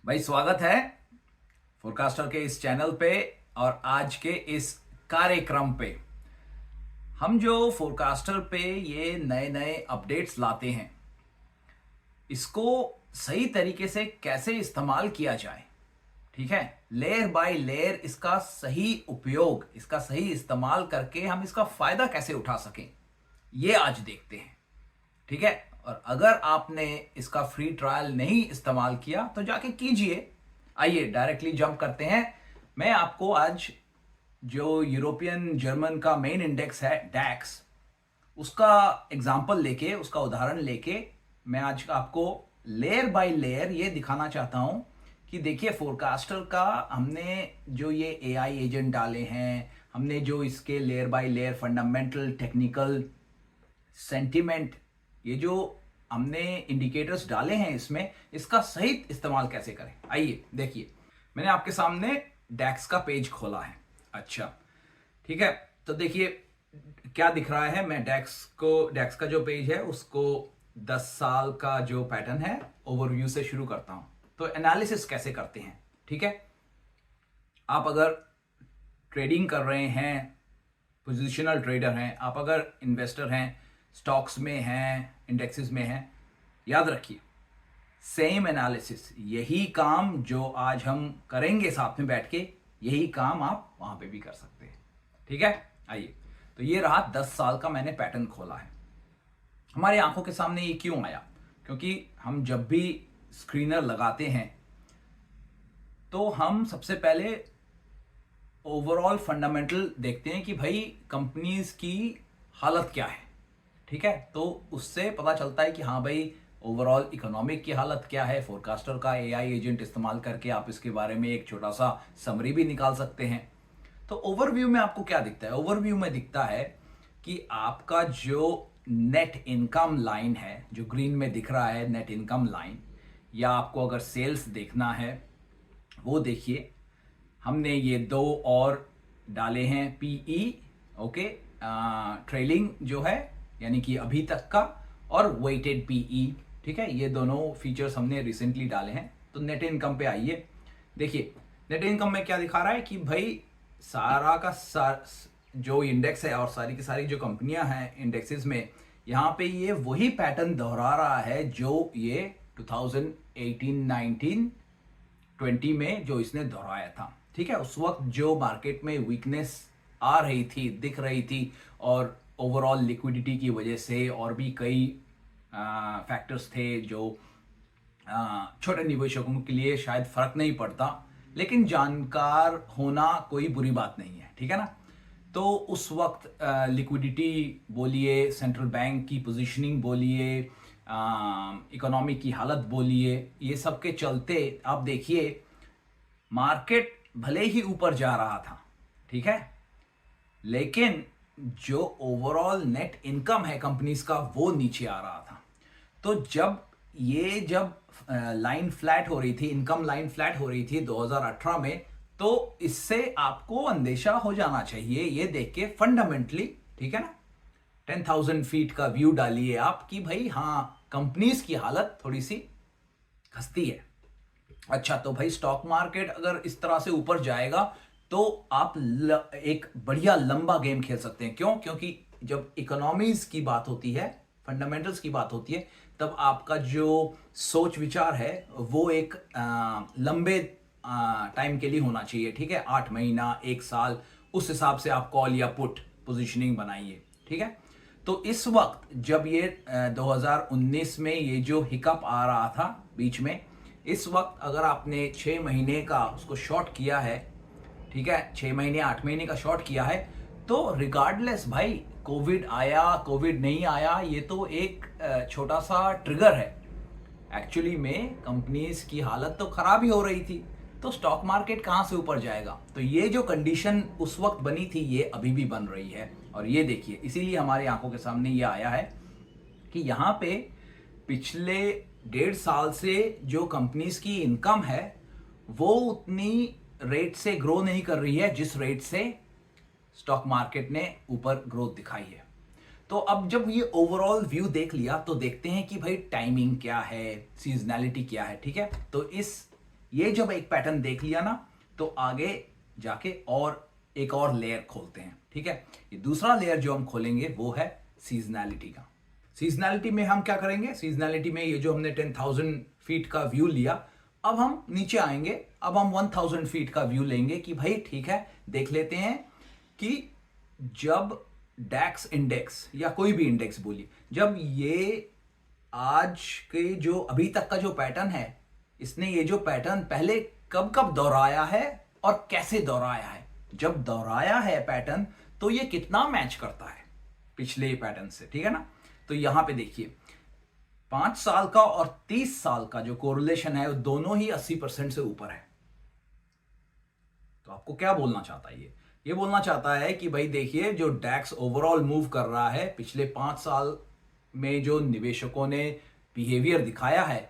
भाई स्वागत है फोरकास्टर के इस चैनल पे। और आज के इस कार्यक्रम पे हम जो फोरकास्टर पे ये नए नए अपडेट्स लाते हैं, इसको सही तरीके से कैसे इस्तेमाल किया जाए, ठीक है, लेयर बाय लेयर इसका सही उपयोग, इसका सही इस्तेमाल करके हम इसका फायदा कैसे उठा सकें, ये आज देखते हैं। ठीक है। और अगर आपने इसका फ्री ट्रायल नहीं इस्तेमाल किया तो जाके कीजिए। आइए डायरेक्टली जंप करते हैं। मैं आपको आज जो यूरोपियन जर्मन का मेन इंडेक्स है डैक्स, उसका एग्जांपल लेके, उसका उदाहरण लेके मैं आज आपको लेयर बाय लेयर ये दिखाना चाहता हूं कि देखिए फोरकास्टर का हमने जो ये एआई एजेंट डाले हैं, हमने जो इसके layer by layer fundamental technical sentiment, ये जो हमने इंडिकेटर्स डाले हैं इसमें, इसका सही इस्तेमाल कैसे करें। आइए देखिए, मैंने आपके सामने डैक्स का पेज खोला है। अच्छा, ठीक है, तो देखिए क्या दिख रहा है। मैं डैक्स का जो पेज है उसको 10 साल का जो पैटर्न है ओवरव्यू से शुरू करता हूं। तो एनालिसिस कैसे करते हैं, ठीक है। आप अगर ट्रेडिंग कर रहे हैं, पोजिशनल ट्रेडर हैं, आप अगर इन्वेस्टर हैं, स्टॉक्स में हैं, इंडेक्सेस में हैं, याद रखिए सेम एनालिसिस, यही काम जो आज हम करेंगे साथ में बैठ के, यही काम आप वहां पे भी कर सकते हैं। ठीक है। आइए, तो ये रहा 10 साल का मैंने पैटर्न खोला है। हमारी आंखों के सामने ये क्यों आया? क्योंकि हम जब भी स्क्रीनर लगाते हैं तो हम सबसे पहले ओवरऑल फंडामेंटल देखते हैं कि भाई कंपनीज की हालत क्या है। ठीक है, तो उससे पता चलता है कि हाँ भाई ओवरऑल इकोनॉमिक की हालत क्या है। फोरकास्टर का एआई एजेंट इस्तेमाल करके आप इसके बारे में एक छोटा सा समरी भी निकाल सकते हैं। तो ओवरव्यू में आपको क्या दिखता है? ओवरव्यू में दिखता है कि आपका जो नेट इनकम लाइन है, जो ग्रीन में दिख रहा है नेट इनकम लाइन, या आपको अगर सेल्स देखना है वो देखिए, हमने ये दो और डाले हैं पीई, ओके, ट्रेलिंग जो है यानी कि अभी तक का, और वेटेड पीई। ठीक है, ये दोनों फीचर्स हमने रिसेंटली डाले हैं। तो नेट इनकम पे आइए, देखिए नेट इनकम में क्या दिखा रहा है कि भाई सारा का जो इंडेक्स है और सारी की सारी जो कंपनियां हैं इंडेक्सेस में, यहाँ पे ये वही पैटर्न दोहरा रहा है जो ये 2018, 19, 20 में जो इसने दोहराया था। ठीक है, उस वक्त जो मार्केट में वीकनेस आ रही थी, दिख रही थी, और ओवरऑल लिक्विडिटी की वजह से और भी कई फैक्टर्स थे जो छोटे निवेशकों के लिए शायद फर्क नहीं पड़ता, लेकिन जानकार होना कोई बुरी बात नहीं है। ठीक है ना। तो उस वक्त लिक्विडिटी बोलिए, सेंट्रल बैंक की पोजीशनिंग बोलिए, इकोनॉमी की हालत बोलिए, ये सब के चलते आप देखिए मार्केट भले ही ऊपर जा रहा था, ठीक है, लेकिन जो ओवरऑल नेट इनकम है कंपनीज का वो नीचे आ रहा था। तो जब लाइन फ्लैट हो रही थी, इनकम लाइन फ्लैट हो रही थी 2018 में, तो इससे आपको अंदेशा हो जाना चाहिए ये देख के फंडामेंटली, ठीक है ना। 10,000 फीट का व्यू डालिए आप कि भाई हाँ कंपनीज की हालत थोड़ी सी खस्ती है। अच्छा, तो भाई स्टॉक मार्केट अगर इस तरह से ऊपर जाएगा तो आप एक बढ़िया लंबा गेम खेल सकते हैं। क्यों? क्योंकि जब इकोनॉमीज की बात होती है, फंडामेंटल्स की बात होती है, तब आपका जो सोच विचार है वो एक लंबे टाइम के लिए होना चाहिए। ठीक है, 8 महीना, 1 साल, उस हिसाब से आप कॉल या पुट पोजीशनिंग बनाइए। ठीक है, तो इस वक्त जब ये 2019 में ये जो हिकअप आ रहा था बीच में, इस वक्त अगर आपने 6 महीने का उसको शॉर्ट किया है, ठीक है, 6 महीने 8 महीने का शॉर्ट किया है, तो रिगार्डलेस भाई कोविड आया कोविड नहीं आया, ये तो एक छोटा सा ट्रिगर है। एक्चुअली में कंपनीज की हालत तो खराब ही हो रही थी, तो स्टॉक मार्केट कहां से ऊपर जाएगा? तो ये जो कंडीशन उस वक्त बनी थी ये अभी भी बन रही है। और ये देखिए, इसीलिए हमारी आंखों के सामने ये आया है कि यहाँ पे पिछले 1.5 साल से जो कंपनीज की इनकम है वो उतनी रेट से ग्रो नहीं कर रही है जिस रेट से स्टॉक मार्केट ने ऊपर ग्रोथ दिखाई है। तो अब जब ये ओवरऑल व्यू देख लिया तो देखते हैं कि भाई टाइमिंग क्या है, सीजनैलिटी क्या है। ठीक है, तो इस ये जब एक पैटर्न देख लिया ना, तो आगे जाके और एक और लेयर खोलते हैं। ठीक है, ये दूसरा लेयर जो हम खोलेंगे वो है सीजनैलिटी का। सीजनैलिटी में हम क्या करेंगे, सीजनैलिटी में ये जो हमने 10,000 फीट का व्यू लिया, अब हम नीचे आएंगे, अब हम 1,000 फीट का व्यू लेंगे कि भाई ठीक है, देख लेते हैं कि जब डैक्स इंडेक्स या कोई भी इंडेक्स बोलिए, जब ये आज के जो अभी तक का जो पैटर्न है, इसने ये जो पैटर्न पहले कब कब दोहराया है और कैसे दोहराया है, जब दोहराया है पैटर्न तो ये कितना मैच करता है पिछले पैटर्न से। ठीक है ना, तो यहां पे देखिए 5 साल का और 30 साल का जो कोरिलेशन है वो दोनों ही 80% से ऊपर है। तो आपको क्या बोलना चाहता है ये बोलना चाहता है कि भाई देखिए, जो डैक्स ओवरऑल मूव कर रहा है पिछले 5 साल में जो निवेशकों ने बिहेवियर दिखाया है,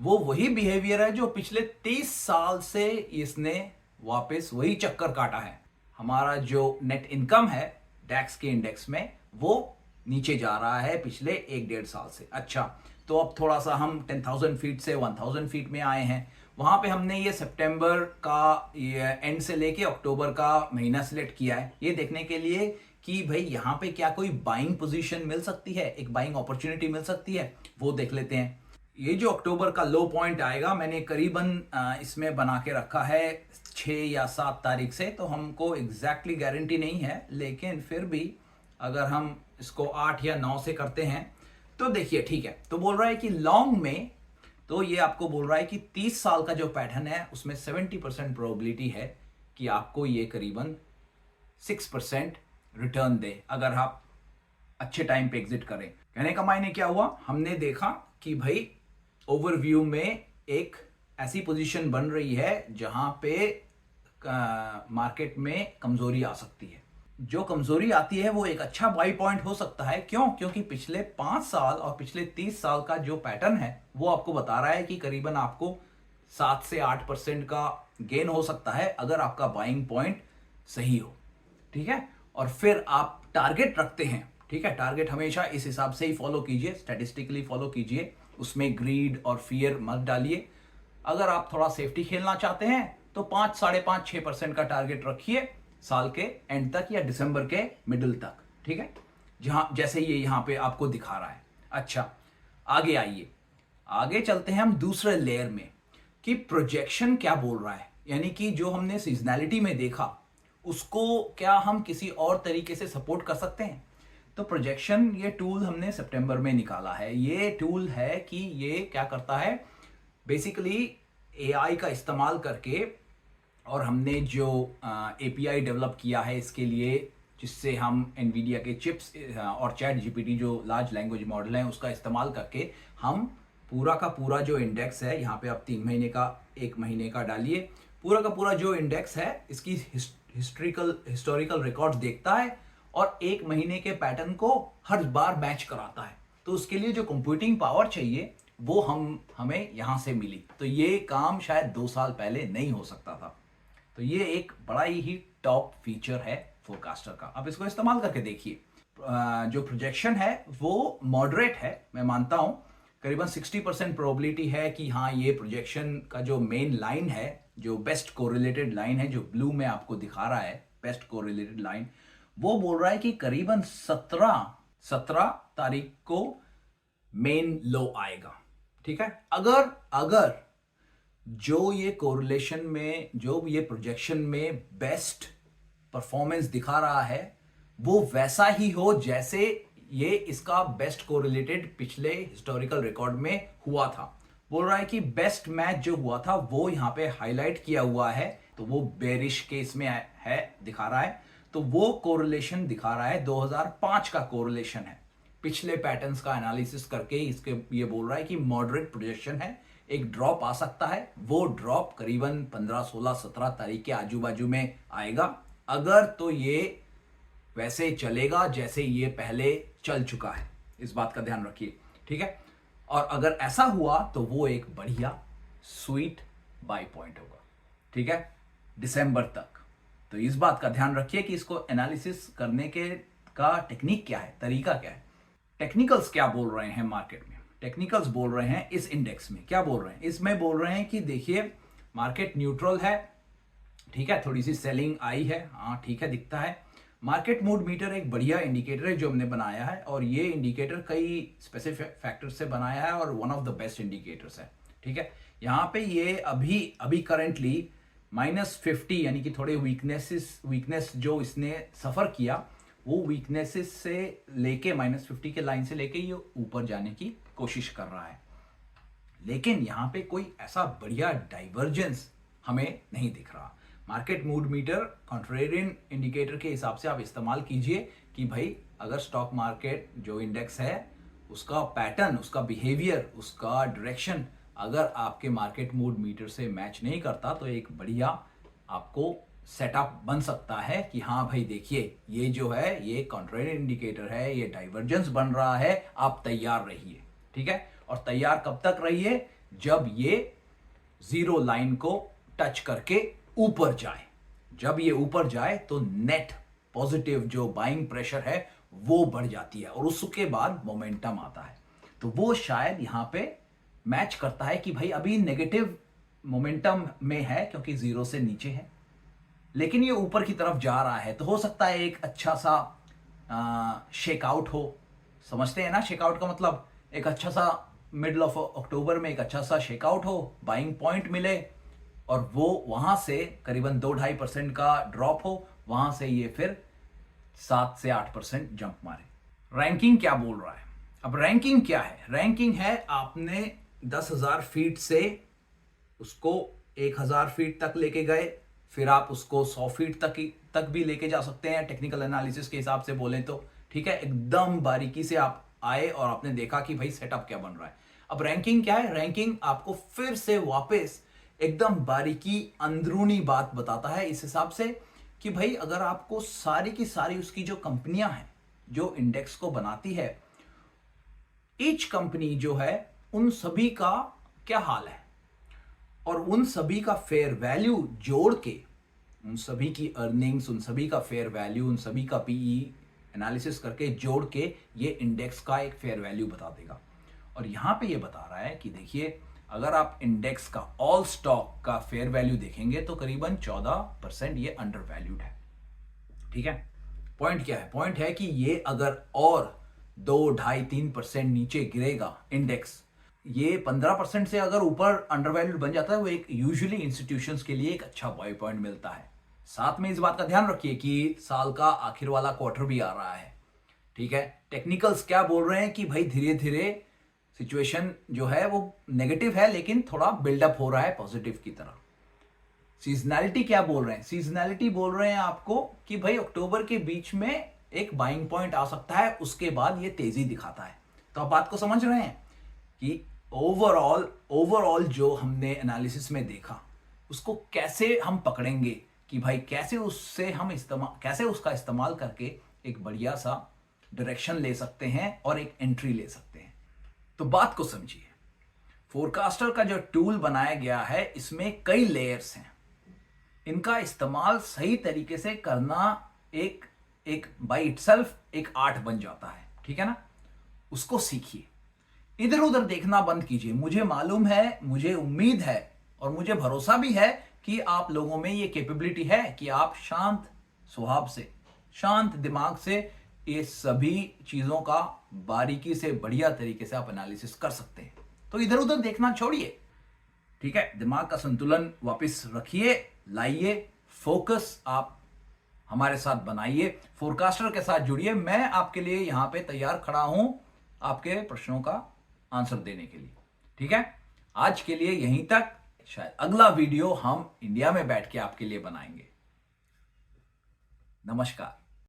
वो वही बिहेवियर है जो पिछले 30 साल से इसने वापस वही चक्कर काटा है। हमारा जो नेट इनकम है डैक्स के इंडेक्स में वो नीचे जा रहा है पिछले 1-1.5 साल से। अच्छा, तो अब थोड़ा सा हम 10,000 फीट से 1,000 फीट में आए हैं। वहां पे हमने ये सितंबर का ये एंड से लेके अक्टूबर का महीना सिलेक्ट किया है, ये देखने के लिए कि भाई यहाँ पे क्या कोई बाइंग पोजीशन मिल सकती है, एक बाइंग अपॉर्चुनिटी मिल सकती है, वो देख लेते हैं। ये जो अक्टूबर का लो पॉइंट आएगा, मैंने करीबन इसमें बना के रखा है 6 या 7 तारीख से, तो हमको एग्जैक्टली गारंटी नहीं है, लेकिन फिर भी अगर हम इसको 8 या 9 से करते हैं तो देखिए ठीक है। तो बोल रहा है कि लॉन्ग में, तो ये आपको बोल रहा है कि 30 साल का जो पैटर्न है उसमें 70% प्रोबेबिलिटी है कि आपको ये करीबन 6% रिटर्न दे अगर आप अच्छे टाइम पे एग्जिट करें। कहने का मायने क्या हुआ, हमने देखा कि भाई ओवरव्यू में एक ऐसी पोजीशन बन रही है जहां पे मार्केट में कमजोरी आ सकती है। जो कमजोरी आती है वो एक अच्छा बाई पॉइंट हो सकता है। क्यों? क्योंकि पिछले 5 साल और पिछले 30 साल का जो पैटर्न है वो आपको बता रहा है कि करीबन आपको 7 से 8% का गेन हो सकता है अगर आपका बाइंग पॉइंट सही हो। ठीक है, और फिर आप टारगेट रखते हैं। ठीक है, टारगेट हमेशा इस हिसाब से ही फॉलो कीजिए, स्टैटिस्टिकली फॉलो कीजिए, उसमें ग्रीड और फियर मत डालिए। अगर आप थोड़ा सेफ्टी खेलना चाहते हैं तो 5, 5.5, 6% का टारगेट रखिए साल के एंड तक या दिसंबर के मिडिल तक। ठीक है, जहां जैसे ये यहां पे आपको दिखा रहा है। अच्छा, आगे आइए, आगे चलते हैं हम दूसरे लेयर में कि प्रोजेक्शन क्या बोल रहा है, यानी कि जो हमने सीजनैलिटी में देखा उसको क्या हम किसी और तरीके से सपोर्ट कर सकते हैं। तो प्रोजेक्शन ये टूल हमने सितंबर में निकाला है। ये टूल है कि ये क्या करता है, बेसिकली एआई का इस्तेमाल करके, और हमने जो एपीआई डेवलप किया है इसके लिए, जिससे हम एनवीडिया के चिप्स और चैट जीपीटी जो लार्ज लैंग्वेज मॉडल है उसका इस्तेमाल करके हम पूरा का पूरा जो इंडेक्स है, यहाँ पे आप 3 महीने का 1 महीने का डालिए, पूरा का पूरा जो इंडेक्स है इसकी हिस्टोरिकल रिकॉर्ड्स देखता है और 1 महीने के पैटर्न को हर बार मैच कराता है। तो उसके लिए जो कंप्यूटिंग पावर चाहिए वो हमें यहाँ से मिली। तो ये काम शायद 2 साल पहले नहीं हो सकता था। तो ये एक बड़ा ही टॉप फीचर है फोरकास्टर का। अब इसको इस्तेमाल करके देखिए। जो प्रोजेक्शन है वो मॉडरेट है, मैं मानता हूं करीबन 60% प्रोबेबिलिटी है कि हाँ, ये प्रोजेक्शन का जो मेन लाइन है, जो बेस्ट कोरिलेटेड लाइन है, जो ब्लू में आपको दिखा रहा है बेस्ट कोरिलेटेड लाइन, वो बोल रहा है कि करीबन 17 तारीख को मेन लो आएगा। ठीक है, अगर जो ये कोरिलेशन में, जो ये प्रोजेक्शन में बेस्ट परफॉर्मेंस दिखा रहा है वो वैसा ही हो जैसे ये इसका बेस्ट कोरिलेटेड पिछले हिस्टोरिकल रिकॉर्ड में हुआ था। बोल रहा है कि बेस्ट मैच जो हुआ था वो यहाँ पे हाईलाइट किया हुआ है, तो वो बेरिश केस में है, दिखा रहा है। तो वो कोरिलेशन दिखा रहा है 2005 का कोरिलेशन है। पिछले पैटर्न्स का एनालिसिस करके इसके ये बोल रहा है कि मॉडरेट प्रोजेक्शन है, एक ड्रॉप आ सकता है, वो ड्रॉप करीबन 15, 16, 17 तारीख के आजू बाजू में आएगा। अगर तो ये वैसे चलेगा जैसे ये पहले चल चुका है, इस बात का ध्यान रखिए। ठीक है, और अगर ऐसा हुआ तो वो एक बढ़िया स्वीट बाय पॉइंट होगा। ठीक है, दिसंबर तक। तो इस बात का ध्यान रखिए कि इसको एनालिसिस करने के का टेक्निक क्या है, तरीका क्या है। टेक्निकल्स क्या बोल रहे हैं मार्केट में, टेक्निकल्स बोल रहे हैं इस इंडेक्स में क्या बोल रहे हैं, इसमें बोल रहे हैं कि देखिए मार्केट न्यूट्रल है, ठीक है, थोड़ी सी सेलिंग आई है, हाँ ठीक है, दिखता है। मार्केट मूड मीटर एक बढ़िया इंडिकेटर है जो हमने बनाया है, और ये इंडिकेटर कई स्पेसिफिक फैक्टर से बनाया है और one of the best indicators है, ठीक है। यहाँ पे ये अभी करंटली -50 यानी कि थोड़े वीकनेस जो इसने सफर किया, वो वीकनेसेस से लेके -50 के लाइन से लेके ये ऊपर जाने की कोशिश कर रहा है, लेकिन यहां पे कोई ऐसा बढ़िया डाइवर्जेंस हमें नहीं दिख रहा। Market mood meter contrarian indicator के हिसाब से आप इस्तेमाल कीजिए कि भाई अगर स्टॉक मार्केट जो इंडेक्स है उसका पैटर्न, उसका बिहेवियर, उसका डायरेक्शन अगर आपके मार्केट मूड मीटर से मैच नहीं करता तो एक बढ़िया आपको सेटअप बन सकता है कि हाँ भाई देखिए ये जो है ये कॉन्ट्रेरियन इंडिकेटर है, ये डाइवर्जेंस बन रहा है, आप तैयार रहिए, ठीक है। और तैयार कब तक रहिए? जब ये जीरो लाइन को टच करके ऊपर जाए। जब ये ऊपर जाए तो नेट पॉजिटिव जो बाइंग प्रेशर है वो बढ़ जाती है और उसके बाद मोमेंटम आता है। तो वो शायद यहां पे मैच करता है कि भाई अभी नेगेटिव मोमेंटम में है क्योंकि जीरो से नीचे है, लेकिन ये ऊपर की तरफ जा रहा है, तो हो सकता है एक अच्छा सा शेकआउट हो। समझते हैं ना शेकआउट का मतलब? एक अच्छा सा मिडल ऑफ अक्टूबर में एक अच्छा सा शेकआउट हो, बाइंग पॉइंट मिले और वो वहां से करीबन 2-2.5% का ड्रॉप हो, वहां से ये फिर 7 से 8% जंप मारे। रैंकिंग क्या बोल रहा है? अब रैंकिंग क्या है? रैंकिंग है आपने 10,000 फीट से उसको 1,000 फीट तक लेके गए, फिर आप उसको 100 फीट तक भी लेके जा सकते हैं टेक्निकल एनालिसिस के हिसाब से बोलें तो, ठीक है। एकदम बारीकी से आप आए और आपने देखा कि भाई सेटअप क्या बन रहा है। अब रैंकिंग क्या है? रैंकिंग आपको फिर से वापस एकदम बारीकी अंदरूनी बात बताता है इस हिसाब से कि भाई अगर आपको सारी की सारी उसकी जो कंपनियां हैं जो इंडेक्स को बनाती है, ईच कंपनी जो है उन सभी का क्या हाल है और उन सभी का फेयर वैल्यू जोड़ के, उन सभी की अर्निंग्स, उन सभी का फेयर वैल्यू, उन सभी का पीई एनालिसिस करके जोड़ के ये इंडेक्स का एक फेयर वैल्यू बता देगा। और यहां पे ये बता रहा है कि देखिए अगर आप इंडेक्स का ऑल स्टॉक का फेयर वैल्यू देखेंगे तो करीबन 14% ये अंडर वैल्यूड है, ठीक है। पॉइंट क्या है? पॉइंट है कि ये अगर और 2-2.5-3% नीचे गिरेगा इंडेक्स, ये 15% से अगर ऊपर अंडर वैल्यूड बन जाता है, वो एक यूजुअली इंस्टीट्यूशंस के लिए एक अच्छा बाय पॉइंट मिलता है। साथ में इस बात का ध्यान रखिए कि साल का आखिर वाला क्वार्टर भी आ रहा है, ठीक है। टेक्निकल्स क्या बोल रहे हैं कि भाई धीरे धीरे सिचुएशन जो है वो नेगेटिव है लेकिन थोड़ा बिल्डअप हो रहा है पॉजिटिव की तरह। सीजनैलिटी क्या बोल रहे हैं? सीजनैलिटी बोल रहे हैं आपको कि भाई अक्टूबर के बीच में एक बाइंग पॉइंट आ सकता है, उसके बाद ये तेजी दिखाता है। तो आप बात को समझ रहे हैं कि ओवरऑल जो हमने एनालिसिस में देखा उसको कैसे हम पकड़ेंगे कि भाई कैसे उसका इस्तेमाल करके एक बढ़िया सा डायरेक्शन ले सकते हैं और एक एंट्री ले सकते हैं। तो बात को समझिए, फोरकास्टर का जो टूल बनाया गया है इसमें कई लेयर्स हैं। इनका इस्तेमाल सही तरीके से करना एक बाय इटसेल्फ एक आर्ट बन जाता है, ठीक है ना। उसको सीखिए, इधर उधर देखना बंद कीजिए। मुझे मालूम है, मुझे उम्मीद है और मुझे भरोसा भी है कि आप लोगों में ये कैपेबिलिटी है कि आप शांत स्वभाव से, शांत दिमाग से ये सभी चीजों का बारीकी से बढ़िया तरीके से आप एनालिसिस कर सकते हैं। तो इधर उधर देखना छोड़िए, ठीक है। दिमाग का संतुलन वापस रखिए, लाइए, फोकस आप हमारे साथ बनाइए, फोरकास्टर के साथ जुड़िए। मैं आपके लिए यहां पे तैयार खड़ा हूं आपके प्रश्नों का आंसर देने के लिए, ठीक है। आज के लिए यहीं तक, शायद अगला वीडियो हम इंडिया में बैठ के आपके लिए बनाएंगे। नमस्कार।